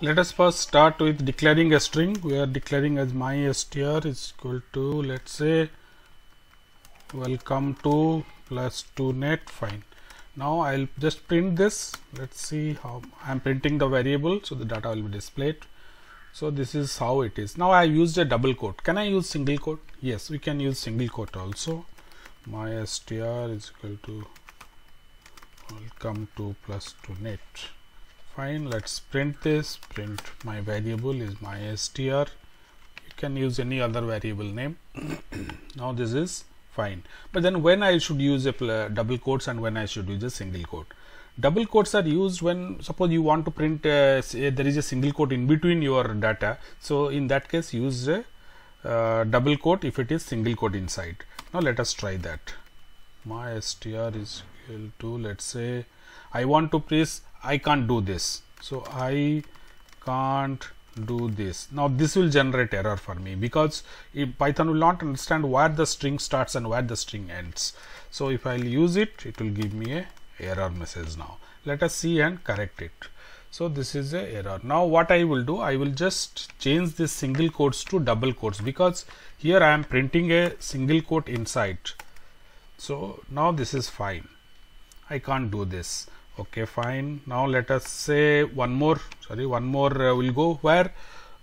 Let us first start with declaring a string. We are declaring as mystr is equal to, let's say, welcome to plus 2net. Fine. Now I'll just print this. Let's see how I'm printing the variable, so the data will be displayed. So this is how it is. Now I used a double quote. Can I use single quote? Yes, we can use single quote also. Mystr is equal to welcome to plus 2net. Fine, let's print this. Print my variable is mystr. You can use any other variable name. Now this is fine. But then when I should use a double quotes and when I should use a single quote? Double quotes are used when suppose you want to print there is a single quote in between your data. So in that case use a double quote if it is single quote inside. Now let us try that. Mystr is equal to, let's say, I want to press, I can't do this. So I can't do this. Now this will generate error for me because Python will not understand where the string starts and where the string ends. So if I'll use it, it will give me a error message. Now let us see and correct it. So this is a error. Now what I will do, I will just change this single quotes to double quotes because here I am printing a single quote inside. So now this is fine. I can't do this. Okay, fine. Now let us say one more will go where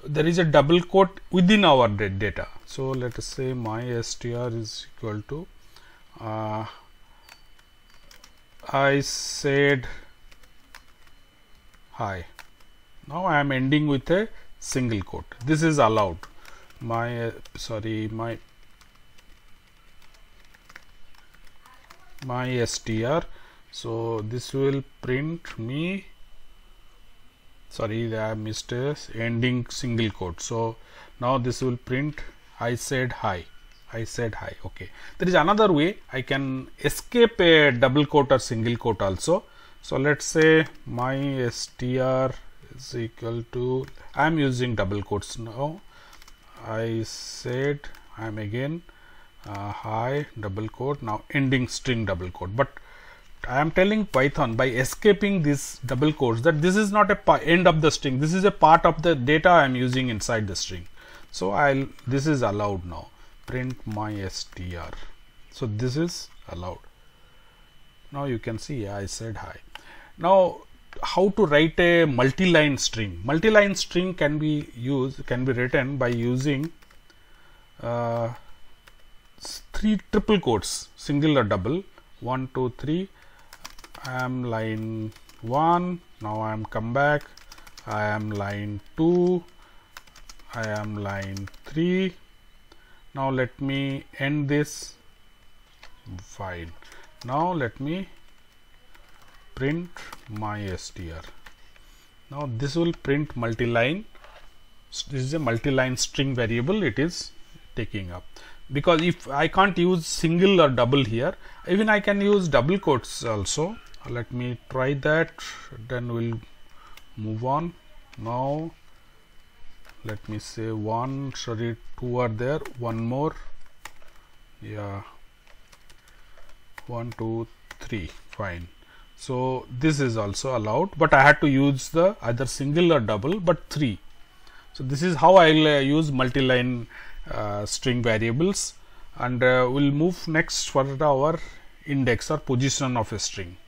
there is a double quote within our data. So let us say mystr is equal to I said hi. Now I am ending with a single quote. This is allowed. Mystr. So this will print me, sorry, I missed a ending single quote. So now this will print I said hi. I said hi. Okay. There is another way I can escape a double quote or single quote also. So let's say mystr is equal to, I am using double quotes now. I said, I am again hi double quote, now ending string double quote. But I am telling Python by escaping these double quotes that this is not a end of the string, this is a part of the data I am using inside the string. So this is allowed now. Print mystr. So this is allowed. Now you can see I said hi. Now how to write a multi-line string? Multi-line string can be written by using 3 triple quotes, single or double. 1 2 3. I am line 1, now I am come back, I am line 2, I am line 3. Now let me end this. Fine. Now let me print mystr. Now this will print multi-line. This is a multi-line string variable it is taking up. Because if I can't use single or double here, even I can use double quotes also. Let me try that, then we'll move on. Now let me say 1, sorry, 2 are there, one more, yeah, 1 2 3. Fine. So this is also allowed, but I had to use the either single or double, but 3. So this is how I'll use multi-line string variables, and we'll move next for our index or position of a string.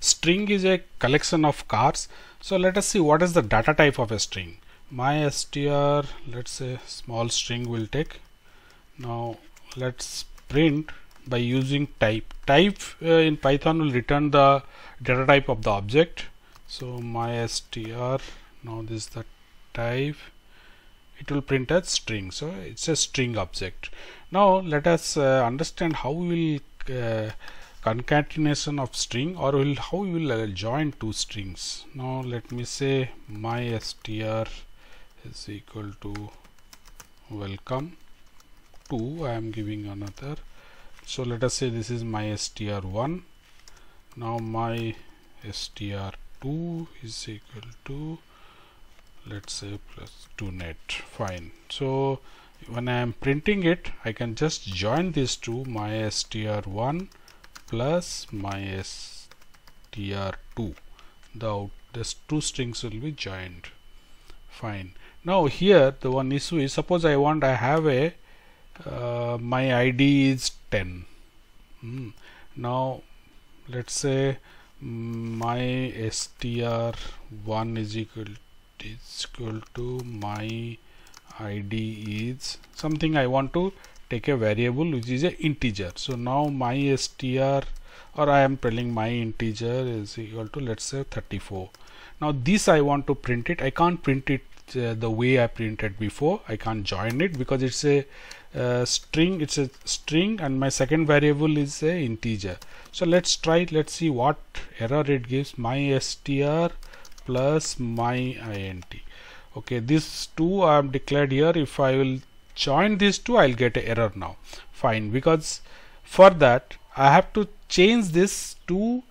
String is a collection of cars. So let us see what is the data type of a string. Mystr, let's say small string will take. Now let's print by using type. Type in Python will return the data type of the object. So mystr, now this is the type. It will print as string, so it's a string object. Now let us understand how we will concatenation of string, or how we will join two strings. Now let me say mystr is equal to welcome to, I am giving another. So let us say this is mystr1. Now mystr2 is equal to, let's say, plus 2net. Fine. So when I am printing it, I can just join these two, mystr1 plus mystr2. These two strings will be joined. Fine. Now here the one issue is, suppose I have a my ID is 10. Now let's say my str1 is equal to my ID is something. I want to take a variable which is a integer. So now my str, or I am telling my integer is equal to, let's say, 34. Now this I want to print it. I can't print it the way I printed before. I can't join it because it's a string. It's a string and my second variable is a integer. So let's try it. Let's see what error it gives. My str plus my int. Okay, these two I am declared here. If I will join these two, I'll get an error now. Fine, because for that I have to change this to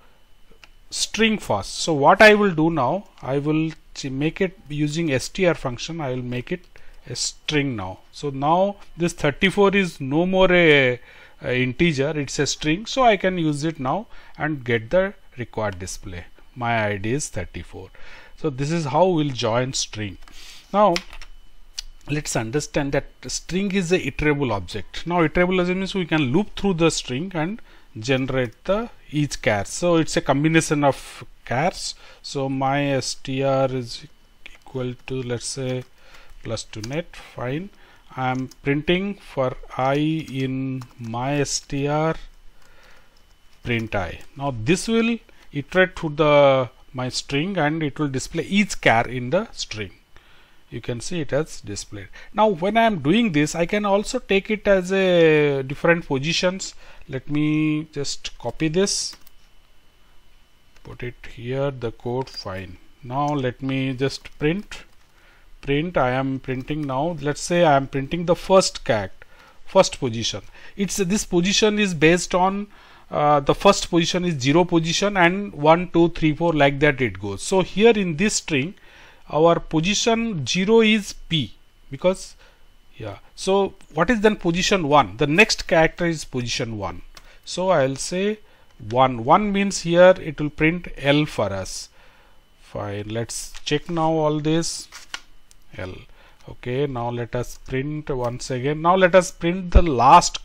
string first. So what I will do now, I will make it using str function. I will make it a string now. So now this 34 is no more a integer, it's a string. So I can use it now and get the required display. My ID is 34. So this is how we'll join string. Now let's understand that string is a iterable object. Now iterable object means we can loop through the string and generate the each char. So it's a combination of chars. So my str is equal to, let's say, +2net. Fine. I am printing for I in my str print I. Now this will iterate through the my string and it will display each char in the string. You can see it as displayed. Now when I am doing this, I can also take it as a different positions. Let me just copy this, put it here, the code. Fine. Now let me just print. I am printing now. Let's say I am printing the first position. It's this position is based on the first position is 0 position and 1, 2, 3, 4 like that it goes. So here in this string, our position 0 is P, because so what is then position 1? The next character is position 1. So I'll say 1 means here it will print L for us. Fine. Let's check now all this. L. Okay, now let us print once again. Now let us print the last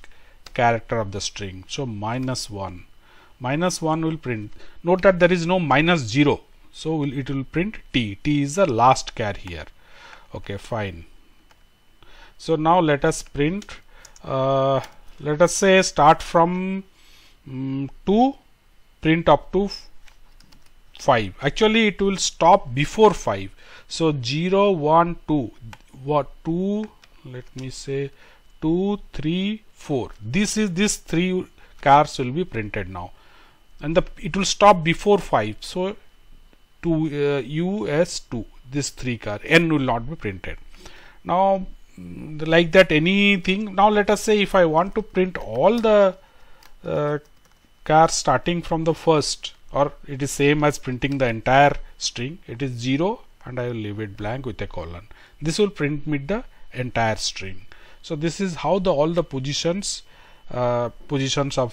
character of the string. So -1 will print. Note that there is no -0. So it will print T. T is the last char here. Okay, fine. So now let us print, let us say start from 2, print up to 5. Actually it will stop before 5. So 0, 1, 2, what 2, let me say 2, 3, 4. This 3 chars will be printed now, and it will stop before 5. So US2, this 3 char, N will not be printed. Now like that anything. Now let us say if I want to print all the chars starting from the first, or it is same as printing the entire string, it is 0 and I will leave it blank with a colon. This will print me the entire string. So this is how all the positions of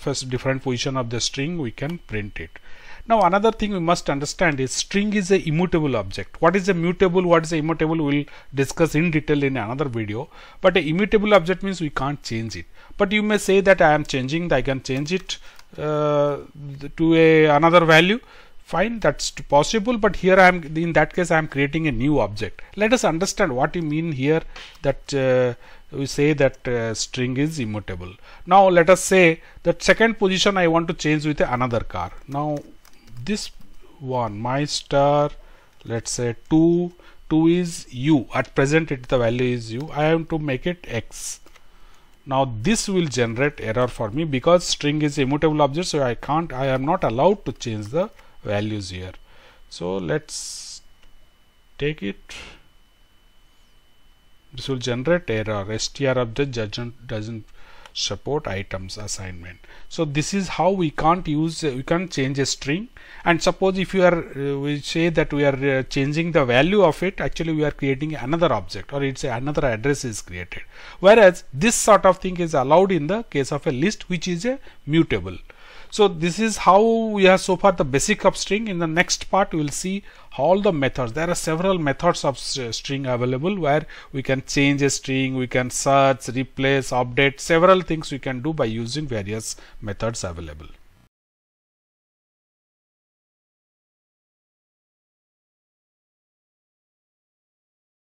a different position of the string we can print it. Now another thing we must understand is string is a immutable object. What is a mutable, what is a immutable, we will discuss in detail in another video. But a immutable object means we can't change it. But you may say that I am changing, I can change it to another value. Fine, that's possible, but here I am, in that case I am creating a new object. Let us understand what you mean here, that we say that string is immutable. Now let us say that second position I want to change with another char. Now this one, my star, let's say 2 is U. At present the value is U. I have to make it X. Now this will generate error for me because string is immutable object, so I am not allowed to change the values here. So let's take it. This will generate error. str object doesn't support items assignment. So this is how we can't change a string. And suppose if you are we say that we are changing the value of it, actually we are creating another object, or it's another address is created. Whereas this sort of thing is allowed in the case of a list which is a mutable. So this is how we have so far the basic of string. In the next part we will see all the methods. There are several methods of string available where we can change a string, we can search, replace, update, several things we can do by using various methods available.